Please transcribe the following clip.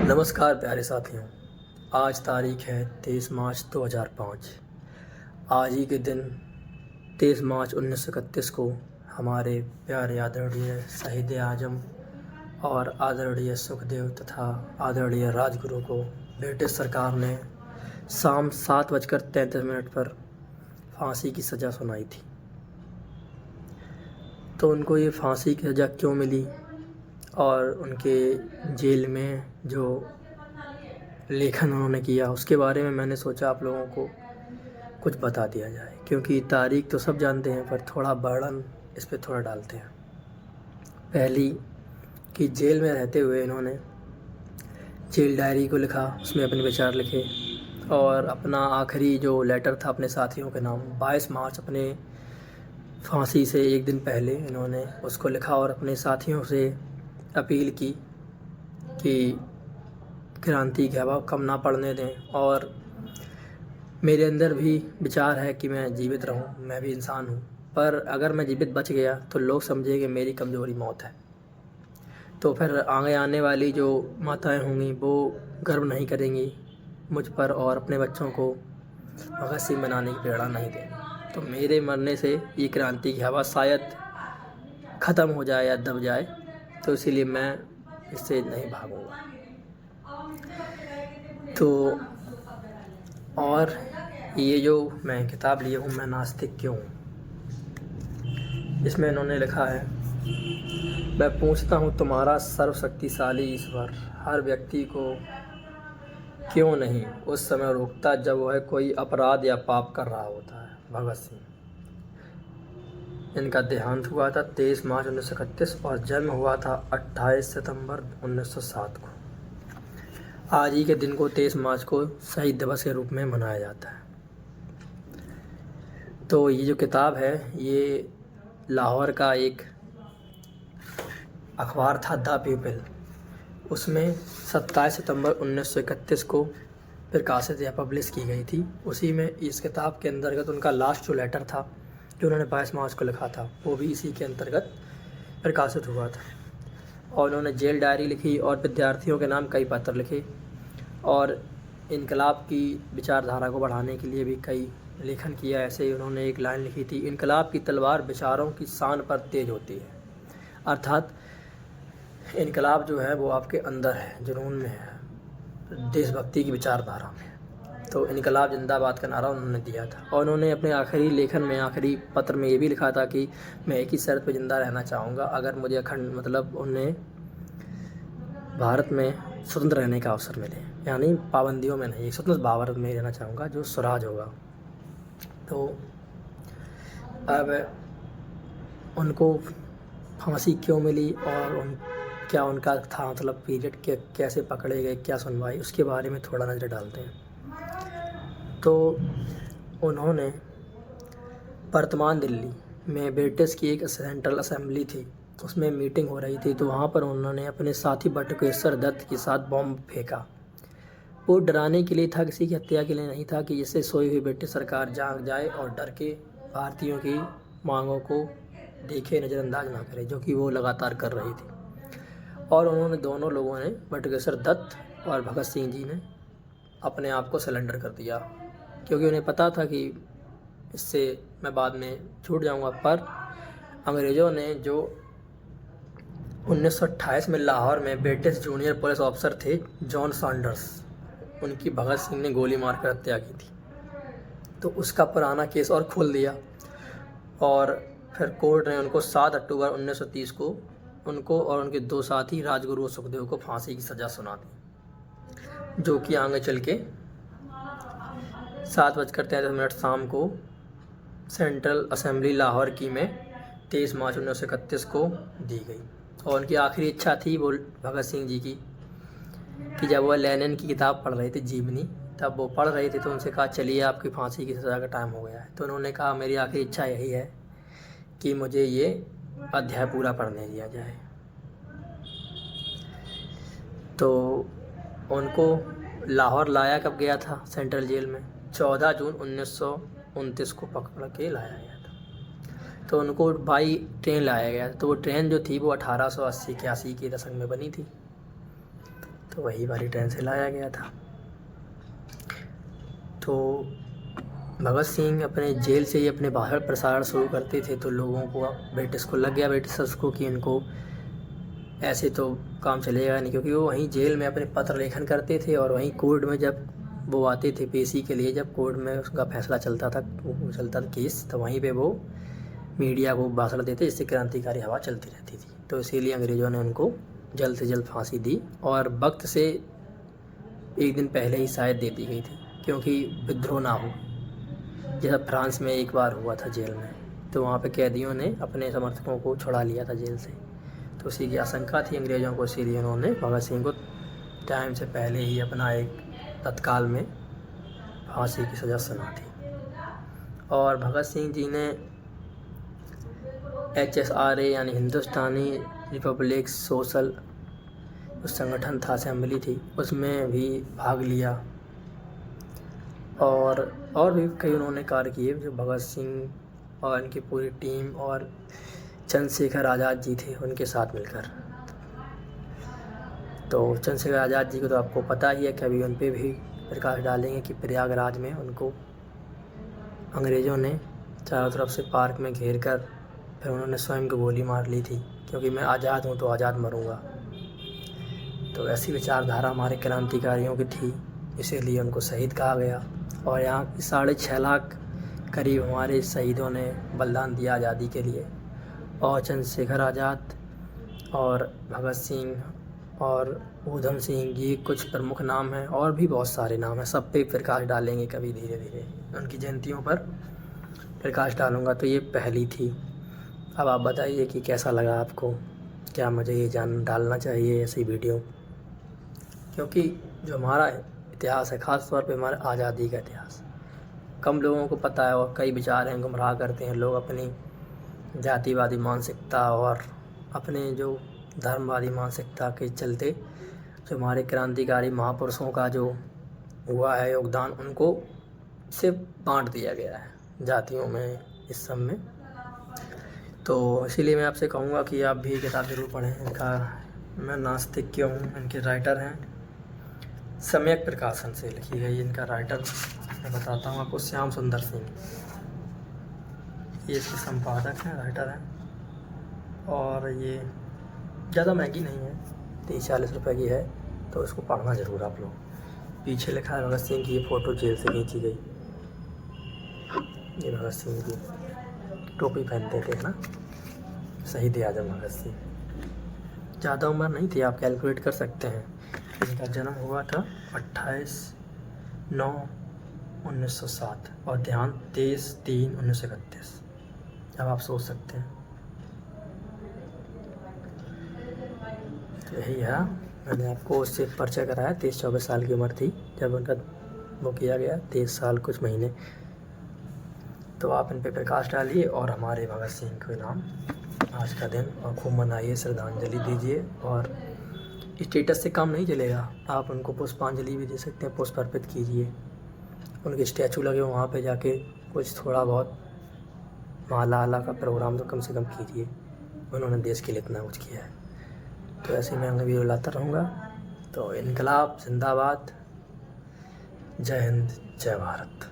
नमस्कार प्यारे साथियों। आज तारीख है 23 मार्च 2005। आज ही के दिन 23 मार्च 1931 को हमारे प्यारे आदरणीय शहीद आजम और आदरणीय सुखदेव तथा आदरणीय राजगुरु को ब्रिटिश सरकार ने शाम 7:33 पर फांसी की सज़ा सुनाई थी। तो उनको ये फांसी की सज़ा क्यों मिली और उनके जेल में जो लेखन उन्होंने किया उसके बारे में मैंने सोचा आप लोगों को कुछ बता दिया जाए, क्योंकि तारीख तो सब जानते हैं पर थोड़ा वर्णन इस पे थोड़ा डालते हैं। पहली कि जेल में रहते हुए इन्होंने जेल डायरी को लिखा, उसमें अपने विचार लिखे और अपना आखिरी जो लेटर था अपने साथियों के नाम 22 मार्च अपने फांसी से एक दिन पहले इन्होंने उसको लिखा और अपने साथियों से अपील की कि क्रांति की हवा कम ना पड़ने दें और मेरे अंदर भी विचार है कि मैं जीवित रहूं, मैं भी इंसान हूं, पर अगर मैं जीवित बच गया तो लोग समझेंगे मेरी कमज़ोरी मौत है, तो फिर आगे आने वाली जो माताएं होंगी वो गर्व नहीं करेंगी मुझ पर और अपने बच्चों को भगत सिंह बनाने की प्रेरणा नहीं देंगी। तो मेरे मरने से ये क्रांति की हवा शायद ख़त्म हो जाए या दब जाए, तो इसीलिए मैं इससे नहीं भागूंगा। तो और ये जो मैं किताब लिए हूँ, मैं नास्तिक क्यों हूँ, इसमें इन्होंने लिखा है, मैं पूछता हूँ तुम्हारा सर्वशक्तिशाली ईश्वर हर व्यक्ति को क्यों नहीं उस समय रोकता जब वह कोई अपराध या पाप कर रहा होता है। भगत सिंह। इनका देहांत हुआ था 23 मार्च 1931 और जन्म हुआ था 28 सितंबर 1907 को। आज ही के दिन को 23 मार्च को शहीद दिवस के रूप में मनाया जाता है। तो ये जो किताब है ये लाहौर का एक अखबार था द पीपल, उसमें 27 सितंबर 1931 को प्रकाशित या पब्लिश की गई थी। उसी में इस किताब के अंतर्गत उनका लास्ट जो लेटर था जो उन्होंने 22 मार्च को लिखा था वो भी इसी के अंतर्गत प्रकाशित हुआ था। और उन्होंने जेल डायरी लिखी और विद्यार्थियों के नाम कई पत्र लिखे और इनकलाब की विचारधारा को बढ़ाने के लिए भी कई लेखन किया। ऐसे ही उन्होंने एक लाइन लिखी थी, इनकलाब की तलवार विचारों की शान पर तेज होती है। अर्थात इनकलाब जो है वो आपके अंदर है, जुनून में है, देशभक्ति की विचारधारा में। तो इनकलाब जिंदाबाद का नारा उन्होंने दिया था। और उन्होंने अपने आखिरी लेखन में आखिरी पत्र में ये भी लिखा था कि मैं एक ही शर्त पर ज़िंदा रहना चाहूँगा, अगर मुझे अखंड मतलब उन्हें भारत में स्वतंत्र रहने का अवसर मिले, यानी पाबंदियों में नहीं, स्वतंत्र भारत में रहना चाहूँगा जो स्वराज होगा। तो अब उनको फांसी क्यों मिली और क्या उनका था मतलब पीरियड के कैसे पकड़े गए, क्या सुनवाई, उसके बारे में थोड़ा नज़र डालते हैं। तो उन्होंने वर्तमान दिल्ली में ब्रिटिश की एक सेंट्रल असेंबली थी, उसमें मीटिंग हो रही थी, तो वहाँ पर उन्होंने अपने साथी बटुकेश्वर दत्त के साथ बॉम्ब फेंका। वो डराने के लिए था, किसी की हत्या के लिए नहीं था, कि जिससे सोई हुई ब्रिटिश सरकार जाग जाए और डर के भारतीयों की मांगों को देखे, नज़रअंदाज ना करे, जो कि वो लगातार कर रही थी। और उन्होंने दोनों लोगों ने, बटुकेश्वर दत्त और भगत सिंह जी ने, अपने आप को सरेंडर कर दिया, क्योंकि उन्हें पता था कि इससे मैं बाद में छूट जाऊंगा। पर अंग्रेज़ों ने जो 1928 में लाहौर में ब्रिटिश जूनियर पुलिस ऑफिसर थे जॉन सैंडर्स, उनकी भगत सिंह ने गोली मारकर हत्या की थी, तो उसका पुराना केस और खोल दिया। और फिर कोर्ट ने उनको 7 अक्टूबर 1930 को उनको और उनके 2 साथी राजगुरु और सुखदेव को फांसी की सज़ा सुना दी, जो कि आगे चल के 7:33 शाम को सेंट्रल असेंबली लाहौर की में 23 मार्च 1931 को दी गई। और उनकी आखिरी इच्छा थी वो भगत सिंह जी की, कि जब वह लेनिन की किताब पढ़ रहे थे जीवनी, तब वो पढ़ रहे थे तो उनसे कहा चलिए आपकी फांसी की सज़ा का टाइम हो गया है। तो उन्होंने कहा मेरी आखिरी इच्छा यही है कि मुझे ये अध्याय पूरा पढ़ने दिया जाए। तो उनको लाहौर लाया कब गया था सेंट्रल जेल में? 14 जून 1929 को पकड़ के लाया गया था। तो उनको बाई ट्रेन लाया गया। तो वो ट्रेन जो थी वो 1880-81 के दशक में बनी थी। तो वही वाली ट्रेन से लाया गया था। तो भगत सिंह अपने जेल से ही अपने भाषण प्रसारण शुरू करते थे, तो लोगों को, ब्रिटिश को लग गया, ब्रिटिशर्स को, कि इनको ऐसे तो काम चलेगा नहीं, क्योंकि वो वहीं जेल में अपने पत्र लेखन करते थे और वहीं कोर्ट में जब वो आते थे पेशी के लिए, जब कोर्ट में उसका फैसला चलता था, वो चलता था केस, तो वहीं पे वो मीडिया को भाषण देते, जिससे क्रांतिकारी हवा चलती रहती थी। तो इसीलिए अंग्रेज़ों ने उनको जल्द से जल्द फांसी दी और वक्त से एक दिन पहले ही शायद दे दी गई थी, क्योंकि विद्रोह ना हो, जैसा फ्रांस में एक बार हुआ था जेल में, तो वहाँ पे कैदियों ने अपने समर्थकों को छुड़ा लिया था जेल से, तो उसी की आशंका थी अंग्रेज़ों को, इसीलिए उन्होंने भगत सिंह को टाइम से पहले ही अपना एक तत्काल में फांसी की सज़ा सुना दी। और भगत सिंह जी ने HSRA यानी हिंदुस्तानी रिपब्लिक सोशल संगठन था, असेंबली थी, उसमें भी भाग लिया और भी कई उन्होंने कार्य किए, जो भगत सिंह और इनकी पूरी टीम और चंद्रशेखर आज़ाद जी थे उनके साथ मिलकर। तो चंद्रशेखर आज़ाद जी को तो आपको पता ही है कि अभी उन पर भी प्रकाश डालेंगे कि प्रयागराज में उनको अंग्रेज़ों ने चारों तरफ से पार्क में घेर कर फिर उन्होंने स्वयं को गोली मार ली थी, क्योंकि मैं आज़ाद हूँ तो आज़ाद मरूँगा। तो ऐसी विचारधारा हमारे क्रांतिकारियों की थी, इसीलिए उनको शहीद कहा गया। और यहाँ 6.5 लाख करीब हमारे शहीदों ने बलिदान दिया आज़ादी के लिए। और चंद्रशेखर आज़ाद और भगत सिंह और ऊधम सिंह, ये कुछ प्रमुख नाम हैं, और भी बहुत सारे नाम हैं, सब पे प्रकाश डालेंगे कभी धीरे धीरे, उनकी जयंतियों पर प्रकाश डालूँगा। तो ये पहली थी। अब आप बताइए कि कैसा लगा आपको, क्या मुझे ये डालना चाहिए ऐसी वीडियो, क्योंकि जो हमारा इतिहास है, ख़ास तौर पे हमारे आज़ादी का इतिहास कम लोगों को पता है, और कई विचार हैं गुमराह करते हैं लोग अपनी जातिवादी मानसिकता और अपने जो धर्मवादी मानसिकता के चलते। जो हमारे क्रांतिकारी महापुरुषों का जो हुआ है योगदान, उनको से बांट दिया गया है जातियों में, इस सब में। तो इसीलिए मैं आपसे कहूँगा कि आप भी किताब ज़रूर पढ़ें। इनका मैं नास्तिक क्यों हूँ, इनके राइटर हैं, सम्यक प्रकाशन से लिखी गई। इनका राइटर मैं बताता हूँ आपको, श्याम सुंदर सिंह, ये इसके संपादक हैं, राइटर हैं। और ये ज़्यादा महंगी नहीं है, 30-40 रुपये की है, तो इसको पढ़ना ज़रूर आप लोग। पीछे लिखा है भगत सिंह की ये फ़ोटो जेल से खींची गई। ये भगत सिंह की टोपी पहनते थे ना, शहीद आज़म भगत सिंह। ज़्यादा उम्र नहीं थी, आप कैलकुलेट कर सकते हैं। इनका जन्म हुआ था 28/9/1907 और देहांत 23/3/1931। अब आप सोच सकते हैं। तो यही है, मैंने आपको उससे परिचय कराया। 23-24 साल की उम्र थी जब उनका वो किया गया, 23 साल कुछ महीने। तो आप इन पे प्रकाश डालिए और हमारे भगत सिंह के नाम आज का दिन और खूब मनाइए, श्रद्धांजलि दीजिए। और स्टेटस से काम नहीं चलेगा, आप उनको पुष्पांजलि भी दे सकते हैं, पुष्प अर्पित कीजिए। उनके स्टैचू लगे वहाँ पे जाके कुछ थोड़ा बहुत माला आला का प्रोग्राम तो कम से कम कीजिए, उन्होंने देश के लिए इतना कुछ किया है। तो ऐसे मैं अगली वीडियो लाता रहूँगा। तो इनकलाब जिंदाबाद, जय हिंद, जय भारत।